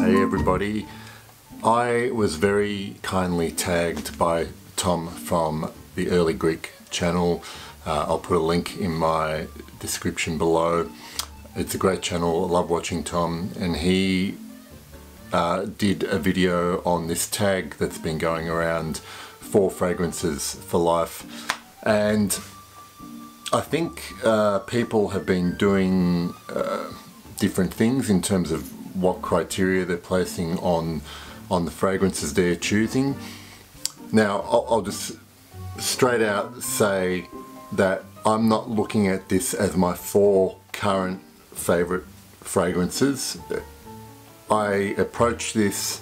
Hey everybody, I was very kindly tagged by Tom from the Early Greek channel. I'll put a link in my description below. It's a great channel, I love watching Tom, and he did a video on this tag that's been going around, 4 fragrances for life. And I think people have been doing different things in terms of what criteria they're placing on the fragrances they're choosing. Now, I'll just straight out say that I'm not looking at this as my 4 current favorite fragrances. I approach this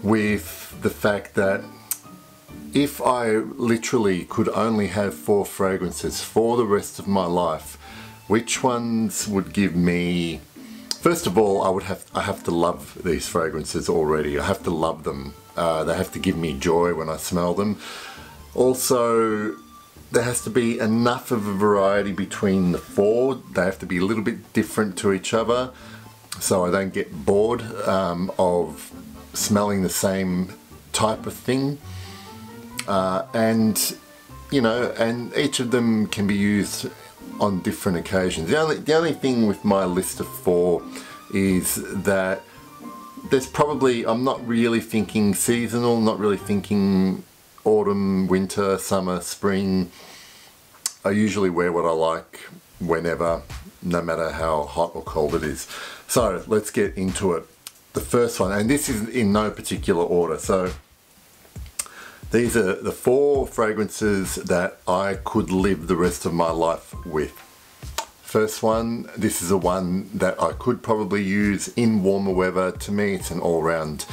with the fact that if I literally could only have 4 fragrances for the rest of my life, which ones would give me... First of all, I have to love these fragrances already. I have to love them. They have to give me joy when I smell them. Also, there has to be enough of a variety between the 4. They have to be a little bit different to each other, so I don't get bored of smelling the same type of thing. And you know, and each of them can be used on different occasions. The only thing with my list of 4 is that there's probably, I'm not really thinking seasonal, not really thinking autumn, winter, summer, spring. I usually wear what I like whenever, no matter how hot or cold it is. So let's get into it. The first one, and this is in no particular order, so these are the 4 fragrances that I could live the rest of my life with. First one, this is a one that I could probably use in warmer weather. To me, it's an all-round,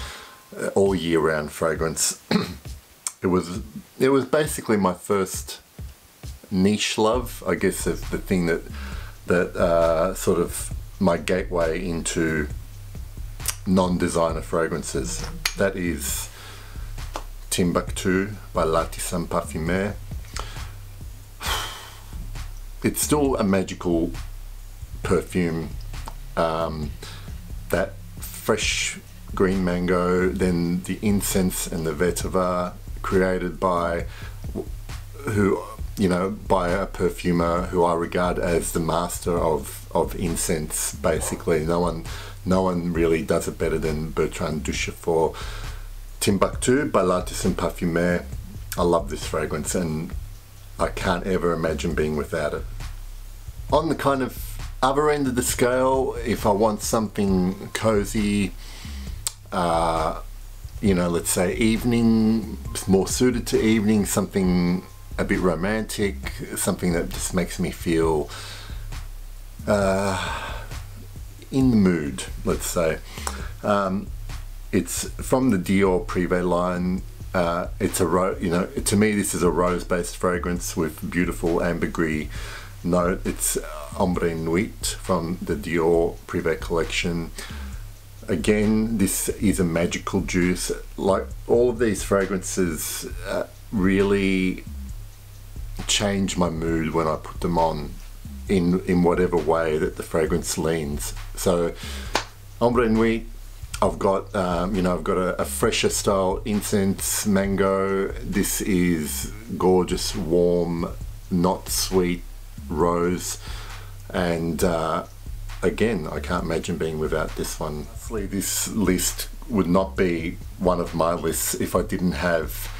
all year round fragrance. It was basically my first niche love, I guess, is the thing that sort of my gateway into non-designer fragrances. That is Timbuktu by L'Artisan Parfumé. It's still a magical perfume. That fresh green mango, then the incense and the vetiver, created by by a perfumer who I regard as the master of incense. Basically, no one really does it better than Bertrand Duchefort. Timbuktu by L'Artisan Parfumé. I love this fragrance and I can't ever imagine being without it. On the kind of other end of the scale, if I want something cozy, let's say evening, more suited to evening, something a bit romantic, something that just makes me feel in the mood, let's say. It's from the Dior Prive line. It's a to me this is a rose-based fragrance with beautiful ambergris note. It's Ombre Nuit from the Dior Prive collection. Again, this is a magical juice. Like all of these fragrances really change my mood when I put them on in whatever way that the fragrance leans. So Ombre Nuit, I've got I've got a fresher style incense mango. This is gorgeous, warm, not sweet rose, and again, I can't imagine being without this one. Honestly, this list would not be one of my lists if I didn't have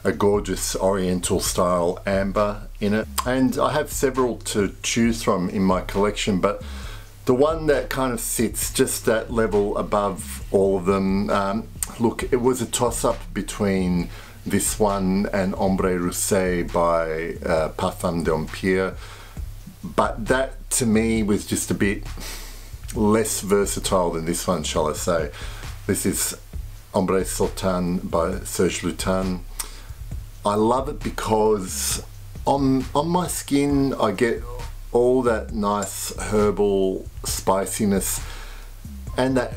a gorgeous oriental style amber in it. And I have several to choose from in my collection, but the one that kind of sits just that level above all of them, look, it was a toss-up between this one and Ombre Rosé by Parfum d'Empire, but that to me was just a bit less versatile than this one, shall I say. This is Ombre Sultan by Serge Lutens. I love it because on my skin I get all that nice herbal spiciness and that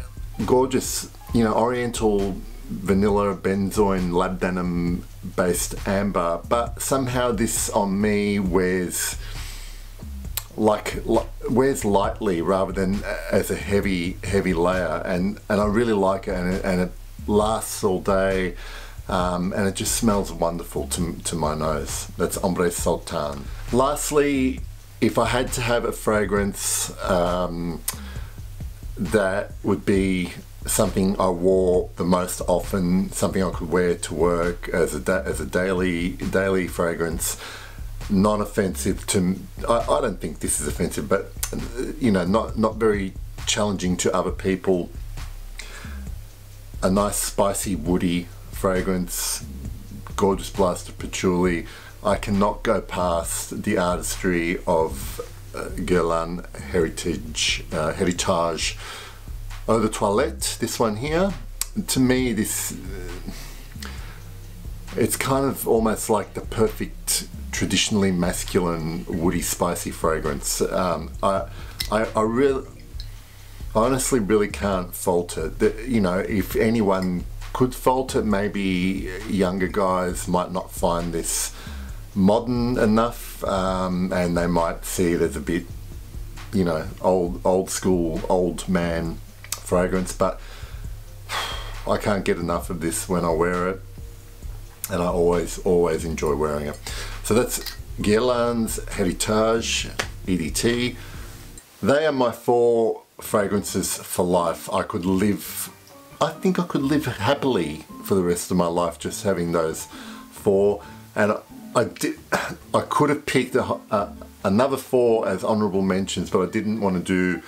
gorgeous, oriental vanilla, benzoin, labdanum based amber, but somehow this on me wears wears lightly rather than as a heavy layer, and I really like it, and it lasts all day, and it just smells wonderful to my nose. That's Ombre Sultan. Lastly, if I had to have a fragrance that would be something I wore the most often, something I could wear to work as a daily fragrance, non-offensive to, I don't think this is offensive, but you know, not very challenging to other people. A nice spicy woody fragrance, gorgeous blast of patchouli. I cannot go past the artistry of Guerlain Heritage Eau de Toilette, this one here. To me, this it's kind of almost like the perfect traditionally masculine woody spicy fragrance. I honestly really can't fault it. You know, if anyone could fault it, maybe younger guys might not find this modern enough, and they might see it as a bit, you know, old school, old man fragrance, but I can't get enough of this when I wear it, and I always enjoy wearing it. So that's Guerlain's Heritage EDT. They are my 4 fragrances for life. I think I could live happily for the rest of my life just having those 4, and I could have picked another 4 as honorable mentions, but I didn't want to do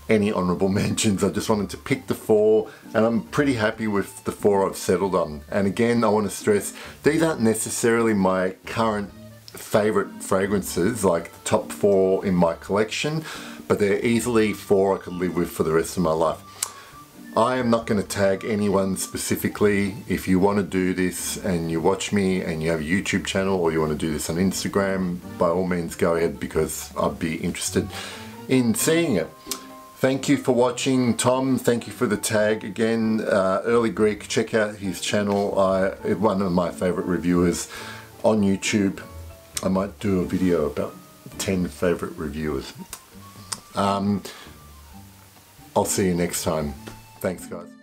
any honorable mentions. I just wanted to pick the 4, and I'm pretty happy with the 4 I've settled on. And again, I want to stress, these aren't necessarily my current favorite fragrances, like the top 4 in my collection, but they're easily 4 I could live with for the rest of my life. I am not going to tag anyone specifically. If you want to do this and you watch me and you have a YouTube channel, or you want to do this on Instagram, by all means go ahead, because I'd be interested in seeing it. Thank you for watching, Tom. Thank you for the tag again. Early Greek, check out his channel. One of my favorite reviewers on YouTube. I might do a video about 10 favorite reviewers. I'll see you next time. Thanks, guys.